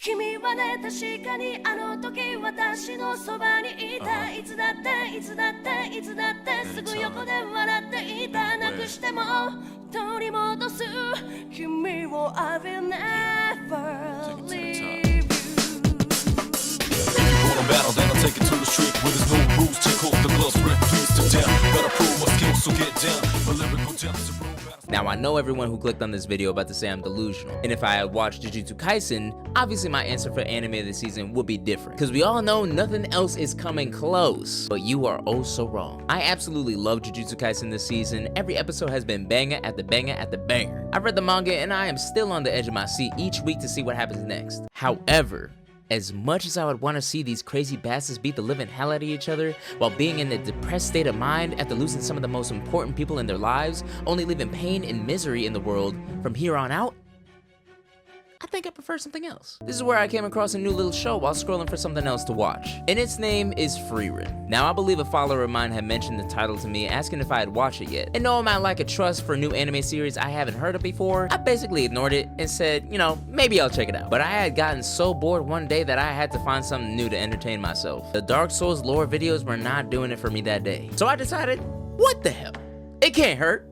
君はね確かにあの時私のそばにいたいつだっていつだっていつだってすぐ横で笑っていたなくしても取り戻す君を I will never leave you Battle, then I'll take it to the street where there's no rules. Take off the gloves, break dreams to down. Gotta prove my skills, so get down. A lyrical gem is a real battle. Now, I know everyone who clicked on this video about to say I'm delusional, and if I had watched Jujutsu Kaisen, obviously my answer for anime of the season would be different, because we all know nothing else is coming close. But you are oh so wrong. I absolutely love Jujutsu Kaisen this season. Every episode has been banger at the banger at the banger. I've read the manga and I am still on the edge of my seat each week to see what happens next. However, as much as I would want to see these crazy bastards beat the living hell out of each other while being in a depressed state of mind after losing some of the most important people in their lives, only leaving pain and misery in the world from here on out, I think I prefer something else. This is where I came across a new little show while scrolling for something else to watch, and its name is Frieren. Now, I believe a follower of mine had mentioned the title to me, asking if I had watched it yet. And no amount of lack of trust for a new anime series I haven't heard of before, I basically ignored it and said, you know, maybe I'll check it out. But I had gotten so bored one day that I had to find something new to entertain myself. The Dark Souls lore videos were not doing it for me that day. So I decided, what the hell? It can't hurt.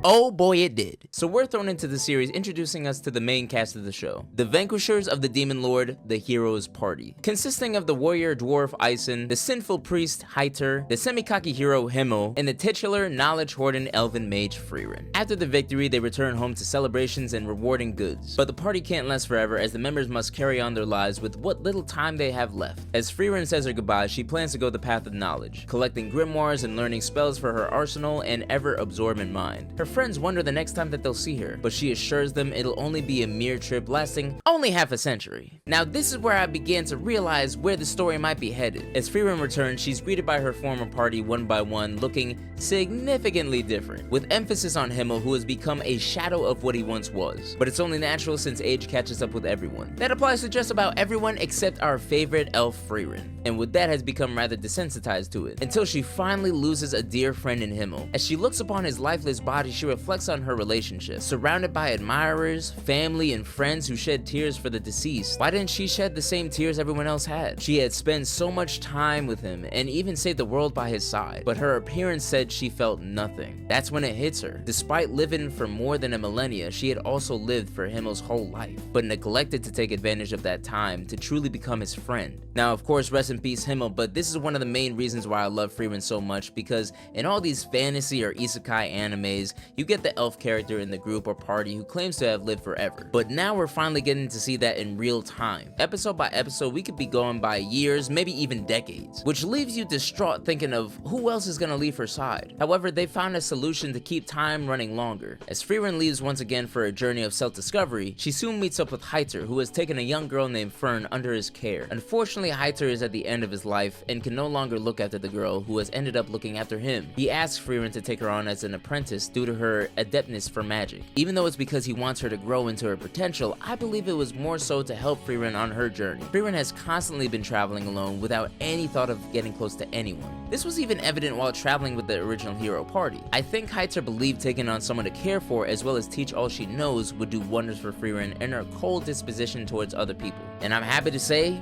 Oh boy, it did. So we're thrown into the series introducing us to the main cast of the show. The vanquishers of the demon lord, the hero's party. Consisting of the warrior dwarf Ison, the sinful priest Hyter, the semi-cocky hero Himo, and the titular knowledge-hoarding elven mage Frieren. After the victory, they return home to celebrations and rewarding goods. But the party can't last forever as the members must carry on their lives with what little time they have left. As Frieren says her goodbye, she plans to go the path of knowledge, collecting grimoires and learning spells for her arsenal and ever-absorbent mind. Her friends wonder the next time that they'll see her, but she assures them it'll only be a mere trip lasting only half a century. Now, this is where I began to realize where the story might be headed. As Frieren returns, she's greeted by her former party one by one, looking significantly different, with emphasis on Himo, who has become a shadow of what he once was. But it's only natural since age catches up with everyone. That applies to just about everyone except our favorite elf Frieren, and with that has become rather desensitized to it, until she finally loses a dear friend in Himo. As she looks upon his lifeless body, she reflects on her relationship. Surrounded by admirers, family, and friends who shed tears for the deceased, why didn't she shed the same tears everyone else had? She had spent so much time with him and even saved the world by his side, but her appearance said she felt nothing. That's when it hits her. Despite living for more than a millennia, she had also lived for Himo's whole life, but neglected to take advantage of that time to truly become his friend. Now, of course, rest in peace Himo, but this is one of the main reasons why I love Frieren so much, because in all these fantasy or isekai animes, you get the elf character in the group or party who claims to have lived forever. But now we're finally getting to see that in real time. Episode by episode, we could be going by years, maybe even decades, which leaves you distraught thinking of who else is gonna leave her side. However, they found a solution to keep time running longer. As Frieren leaves once again for a journey of self-discovery, she soon meets up with Hyter, who has taken a young girl named Fern under his care. Unfortunately, Hyter is at the end of his life and can no longer look after the girl, who has ended up looking after him. He asks Frieren to take her on as an apprentice due to her adeptness for magic. Even though it's because he wants her to grow into her potential, I believe it was more so to help Frieren on her journey. Frieren has constantly been traveling alone without any thought of getting close to anyone. This was even evident while traveling with the original hero party. I think Hyter believed taking on someone to care for as well as teach all she knows would do wonders for Frieren and her cold disposition towards other people. And I'm happy to say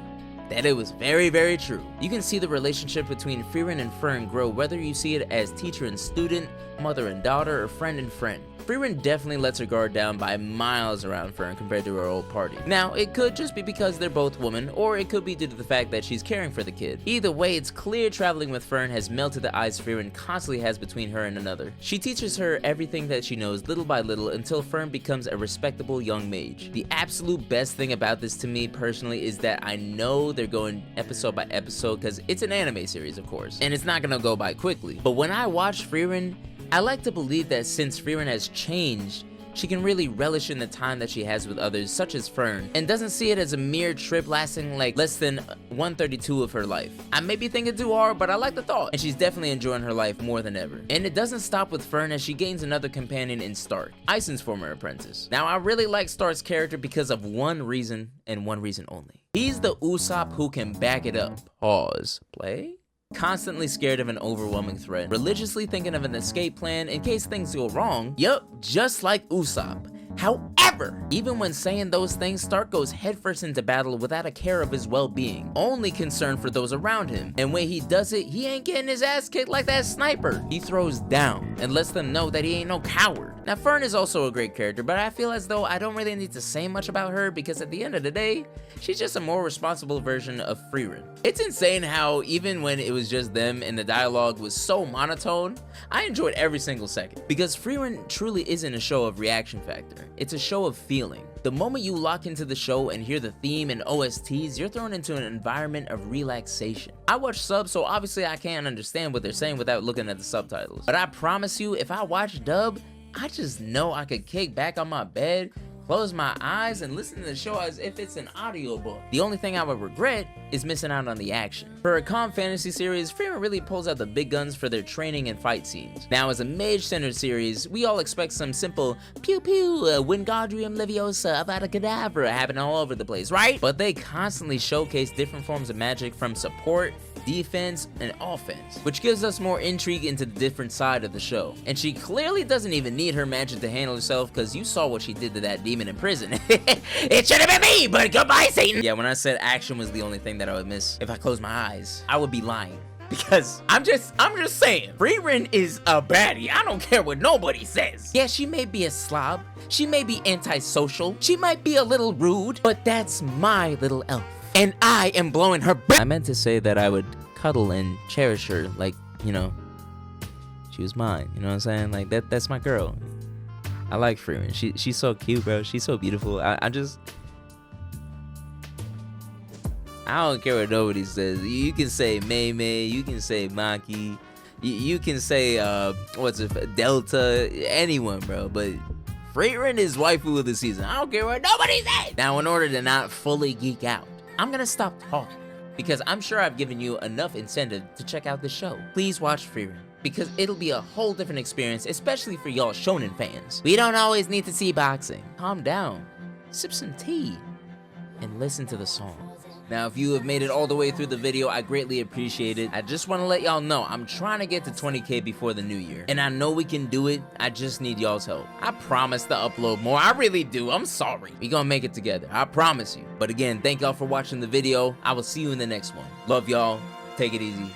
that it was very, very true. You can see the relationship between Frieren and Fern grow whether you see it as teacher and student, mother and daughter, or friend and friend. Frieren definitely lets her guard down by miles around Fern compared to her old party. Now, it could just be because they're both women, or it could be due to the fact that she's caring for the kid. Either way, it's clear traveling with Fern has melted the ice Frieren constantly has between her and another. She teaches her everything that she knows little by little until Fern becomes a respectable young mage. The absolute best thing about this to me personally is that I know they're going episode by episode because it's an anime series, of course, and it's not gonna go by quickly. But when I watch Frieren, I like to believe that since Frieren has changed, she can really relish in the time that she has with others, such as Fern, and doesn't see it as a mere trip lasting like less than 1/32 of her life. I may be thinking too hard, but I like the thought, and she's definitely enjoying her life more than ever. And it doesn't stop with Fern as she gains another companion in Stark, Ison's former apprentice. Now, I really like Stark's character because of one reason, and one reason only. He's the Usopp who can back it up. Pause. Play? Constantly scared of an overwhelming threat, religiously thinking of an escape plan in case things go wrong. Yup, just like Usopp. However, even when saying those things, Stark goes headfirst into battle without a care of his well-being, only concerned for those around him. And when he does it, he ain't getting his ass kicked like that sniper. He throws down and lets them know that he ain't no coward. Now, Fern is also a great character, but I feel as though I don't really need to say much about her because at the end of the day, she's just a more responsible version of Frieren. It's insane how even when it was just them and the dialogue was so monotone, I enjoyed every single second. Because Frieren truly isn't a show of reaction factor, it's a show of feeling. The moment you lock into the show and hear the theme and OSTs, you're thrown into an environment of relaxation. I watch subs, so obviously I can't understand what they're saying without looking at the subtitles. But I promise you, if I watch dub, I just know I could kick back on my bed, close my eyes, and listen to the show as if it's an audiobook. The only thing I would regret is missing out on the action. For a calm fantasy series, Frieren really pulls out the big guns for their training and fight scenes. Now, as a mage-centered series, we all expect some simple pew-pew, Wingardium Leviosa, Avada Kedavra happening all over the place, right? But they constantly showcase different forms of magic from support, defense, and offense, which gives us more intrigue into the different side of the show. And she clearly doesn't even need her magic to handle herself, because you saw what she did to that demon in prison. It should have been me, but goodbye, Satan! Yeah, when I said action was the only thing that I would miss if I closed my eyes, I would be lying. Because I'm just saying, Frieren is a baddie. I don't care what nobody says. Yeah, she may be a slob, she may be antisocial, she might be a little rude, but that's my little elf. And I am blowing her back. I meant to say that I would cuddle and cherish her like, you know, she was mine. You know what I'm saying? Like, that's my girl. I like Frieren. She's so cute, bro. She's so beautiful. I don't care what nobody says. You can say Mei Mei, you can say Maki, you can say Delta, anyone, bro. But Frieren is waifu of the season. I don't care what nobody says. Now, in order to not fully geek out, I'm gonna stop talking because I'm sure I've given you enough incentive to check out the show. Please watch Frieren, because it'll be a whole different experience, especially for y'all shonen fans. We don't always need to see boxing. Calm down, sip some tea, and listen to the song. Now, if you have made it all the way through the video, I greatly appreciate it. I just want to let y'all know, I'm trying to get to 20K before the new year. And I know we can do it, I just need y'all's help. I promise to upload more, I really do, I'm sorry. We gonna make it together, I promise you. But again, thank y'all for watching the video. I will see you in the next one. Love y'all, take it easy.